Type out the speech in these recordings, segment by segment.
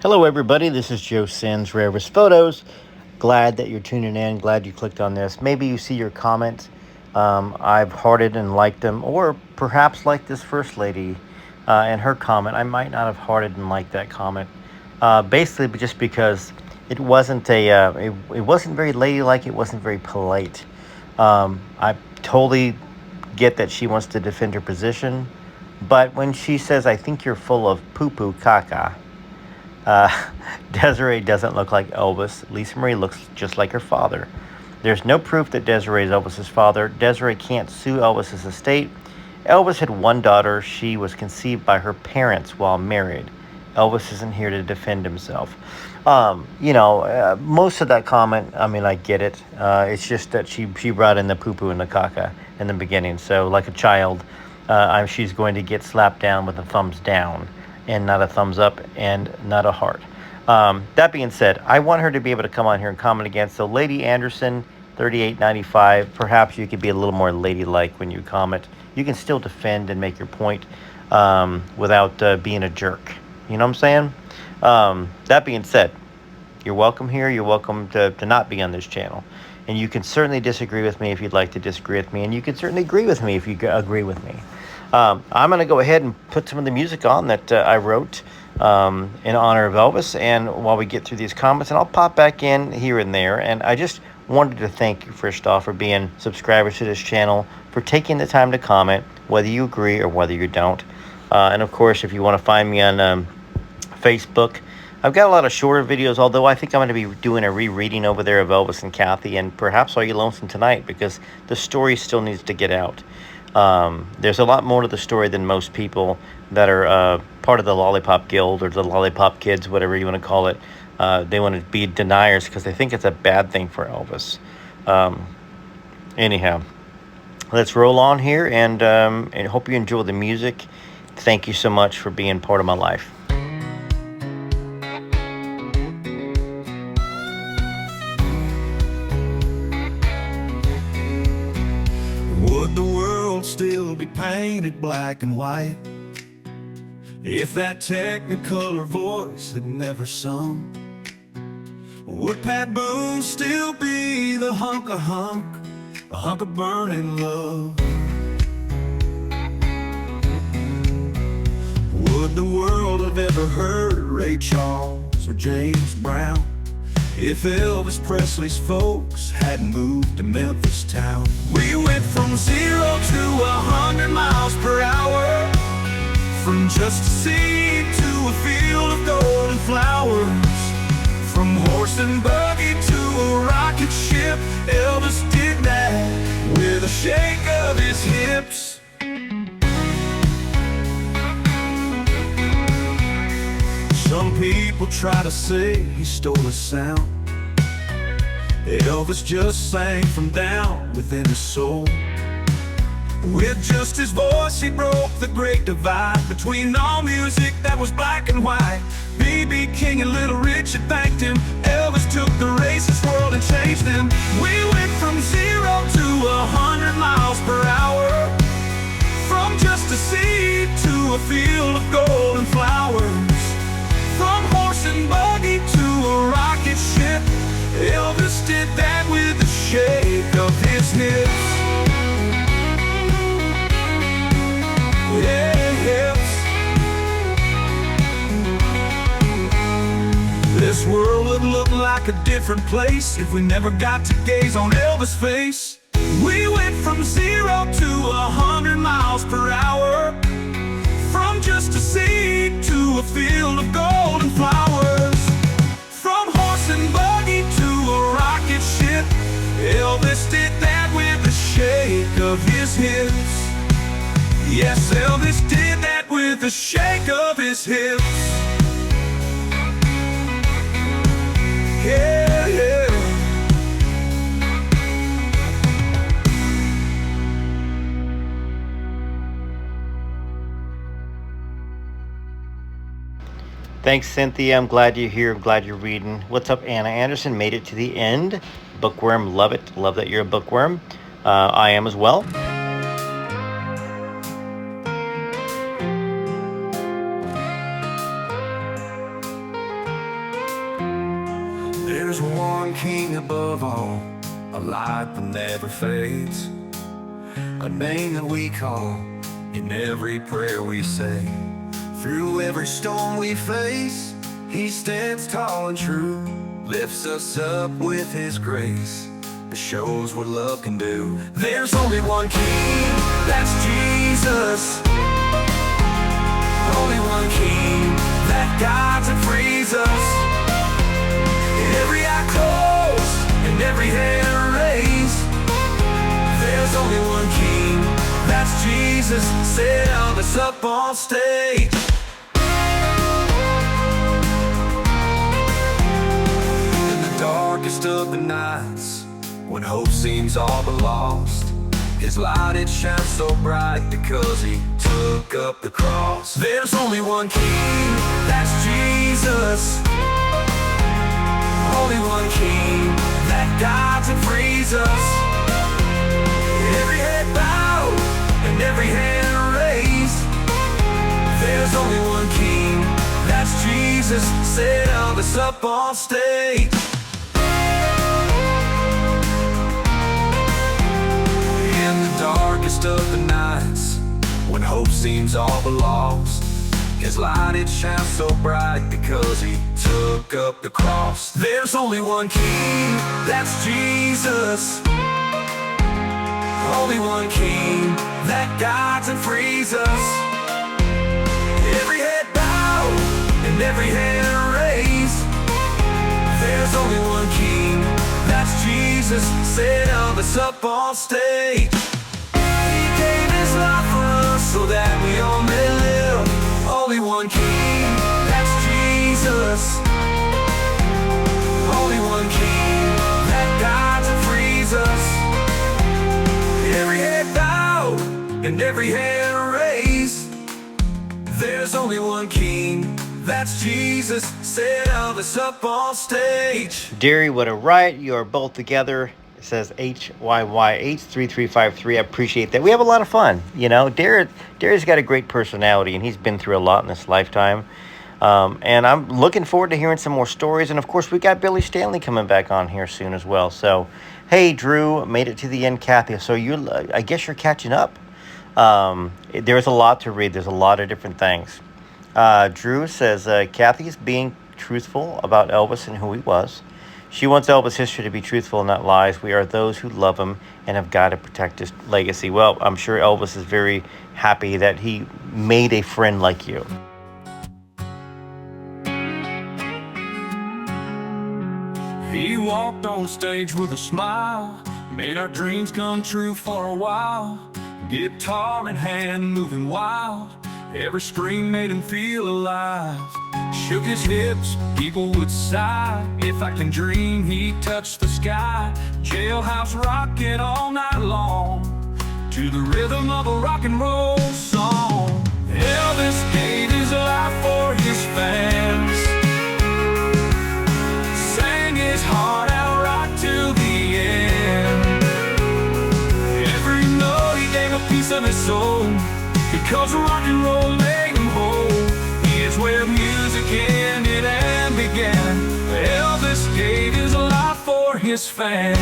Hello, everybody. This is Joe Sins, Rarest Photos. Glad that you're tuning in. Glad you clicked on this. Maybe you see your comment. I've hearted and liked them, or perhaps like this first lady and her comment. I might not have hearted and liked that comment. Basically, just because it wasn't very ladylike. It wasn't very polite. I totally get that she wants to defend her position, but when she says, "I think you're full of poo poo caca," Uh, Desiree doesn't look like Elvis. Lisa Marie looks just like her father. There's no proof that Desiree is Elvis's father. Desiree can't sue Elvis's estate. Elvis had one daughter. She was conceived by her parents while married. Elvis isn't here to defend himself. Most of that comment, I mean, I get it. It's just that she brought in the poo poo and the caca in the beginning. So, like a child, she's going to get slapped down with a thumbs down and not a thumbs up and not a heart. That being said, I want her to be able to come on here and comment again. So, Lady Anderson, 3895, perhaps you could be a little more ladylike when you comment. You can still defend and make your point without being a jerk. You know what I'm saying? That being said, you're welcome here. You're welcome to not be on this channel. And you can certainly disagree with me if you'd like to disagree with me. And you can certainly agree with me if you agree with me. I'm going to go ahead and put some of the music on that I wrote in honor of Elvis. And while we get through these comments, and I'll pop back in here and there. And I just wanted to thank you, first off, for being subscribers to this channel, for taking the time to comment, whether you agree or whether you don't. And, of course, if you want to find me on Facebook, I've got a lot of shorter videos, although I think I'm going to be doing a rereading over there of Elvis and Kathy, and perhaps Are You Lonesome Tonight, because the story still needs to get out. There's a lot more to the story than most people that are part of the Lollipop Guild or the Lollipop Kids, whatever you want to call it. They want to be deniers because they think it's a bad thing for Elvis. Anyhow, let's roll on here and hope you enjoy the music. Thank you so much for being part of my life. Would the world still be painted black and white if that Technicolor voice had never sung? Would Pat Boone still be the hunk of burning love? Would the world have ever heard Ray Charles or James Brown if Elvis Presley's folks hadn't moved to Memphis town? We went from 0 to 100 miles per hour, from just a seed to a field of golden flowers, from horse and buggy to a rocket ship. Elvis did that with a shake of his hips. Some people try to say he stole his sound. Elvis just sang from down within his soul. With just his voice he broke the great divide between all music that was black and white. B.B. King and Little Richard thanked him. Elvis took the racist world and changed them. We went from 0 to 100 miles per hour, from just a seed to a field of golden flowers, from horse and buggy to a rocket ship. Elvis did that with the shake of his hips. Yeah, hips. This world would look like a different place if we never got to gaze on Elvis' face. We went from 0 to 100 miles per hour, from just a seed to a field of golden flowers, from horse and buggy to a rocket ship. Elvis did that with the shake of his hips. Yes, Elvis did that with the shake of his hips. Yeah, yeah. Thanks, Cynthia. I'm glad you're here. I'm glad you're reading. What's up, Anna Anderson? Made it to the end. Bookworm, love it. Love that you're a bookworm. I am as well. There's one king above all, a light that never fades, a name that we call in every prayer we say. Through every storm we face, he stands tall and true, lifts us up with his grace, shows what love can do. There's only one king, that's Jesus. Only one king that guides and frees us. Every eye closed and every hand raised. There's only one king, that's Jesus. Set Elvis up on stage. In the darkest of the nights, when hope seems all but lost, his light, it shines so bright because he took up the cross. There's only one king, that's Jesus. Only one king that guides and frees us. Every head bowed and every hand raised. There's only one king, that's Jesus. Set Elvis up on stage. In the darkest of the nights, when hope seems all but lost, his light, it shines so bright because he took up the cross. There's only one king, that's Jesus. Only one king that guides and frees us. Every head bowed and every hand raised. There's only one king, that's Jesus. Set Elvis up on stage. He gave his life for us so that we all may live. Only one king, that's Jesus. Only one king that guides and frees us. Every head bowed and every hand raised. There's only one king, that's Jesus. Set Elvis up on stage. Derry, what a riot. You are both together. It says HYYH3353. I appreciate that. We have a lot of fun. You know, Derry's got a great personality, and he's been through a lot in his lifetime. And I'm looking forward to hearing some more stories. And of course, we got Billy Stanley coming back on here soon as well. So, hey, Drew, made it to the end, Kathy. So I guess you're catching up. There's a lot to read. There's a lot of different things. Drew says, Kathy's being truthful about Elvis and who he was. She wants Elvis' history to be truthful and not lies. We are those who love him and have got to protect his legacy. Well, I'm sure Elvis is very happy that he made a friend like you. He walked on stage with a smile, made our dreams come true for a while. Guitar in hand, moving wild, every scream made him feel alive. Shook his hips, people would sigh. If I can dream, he'd touch the sky. Jailhouse rocking all night long, to the rhythm of a rock and roll song. Elvis gave his life for his fans, sang his heart out right till the end. Every note he gave a piece of his soul, because rock and roll made him whole. He is where music ended and began. Elvis gave his life for his fans.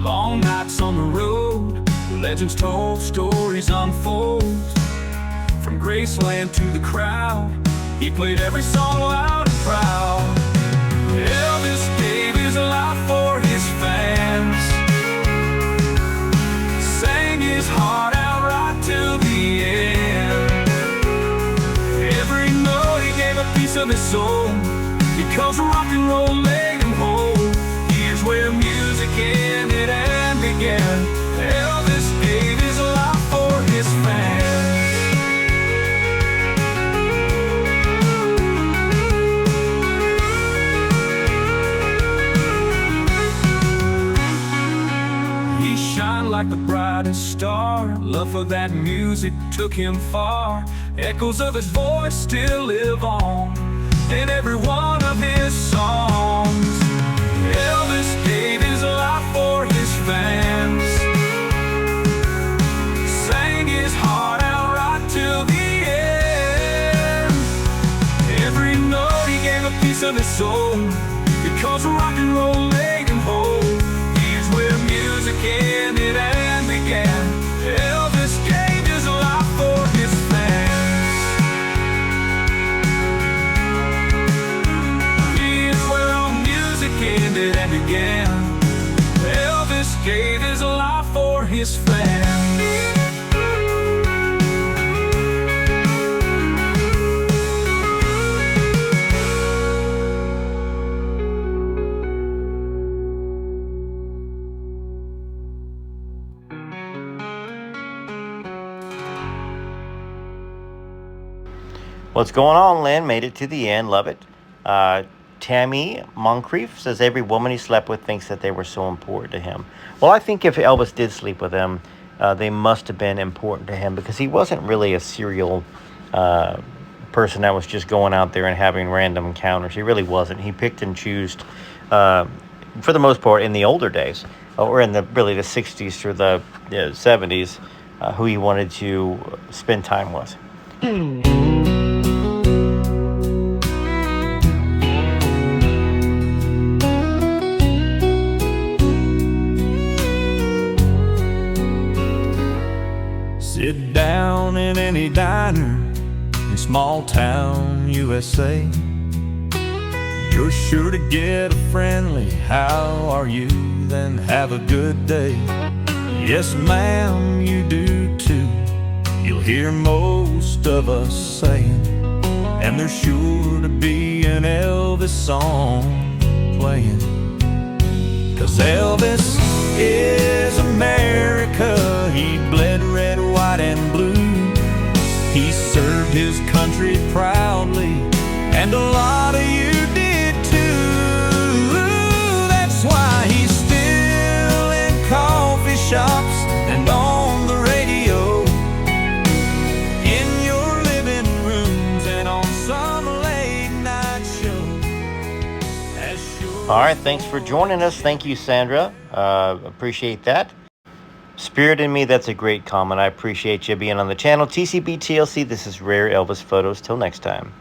Long nights on the road, legends told, stories unfold. From Graceland to the crowd, he played every song loud and proud. Elvis gave his life for his fans, sang his heart out right till the end. Every note he gave a piece of his soul, because rock and roll made him whole. Here's where music ended and began. Elvis gave his life for his fans. Like the brightest star, love for that music took him far. Echoes of his voice still live on in every one of his songs. Elvis gave his life for his fans, sang his heart out right till the end. caves of his soul. Because rock and roll laid him whole. Here's where music ended and began. Elvis gave his life for his fans. Here's where all music ended and began. Elvis gave his life for his fans. What's going on, Lynn? Made it to the end. Love it. Tammy Moncrief says every woman he slept with thinks that they were so important to him. Well, I think if Elvis did sleep with them, they must have been important to him because he wasn't really a serial person that was just going out there and having random encounters. He really wasn't. He picked and chose, for the most part, in the older days, or in the 60s through the 70s, who he wanted to spend time with. Sit down in any diner in small town USA. You're sure to get a friendly "How are you?" then "Have a good day." "Yes, ma'am, you do too," you'll hear most of us saying. And there's sure to be an Elvis song playing. 'Cause Elvis is America. He bled red, white, and blue. He served his country proudly, and a lot of you did too. That's why he's still in coffee shops and on the radio, in your living rooms and on some late night show. All right, thanks for joining us. Thank you, Sandra. Appreciate that. Spirit in Me, that's a great comment. I appreciate you being on the channel. TCB TLC, this is Rare Elvis Photos. Till next time.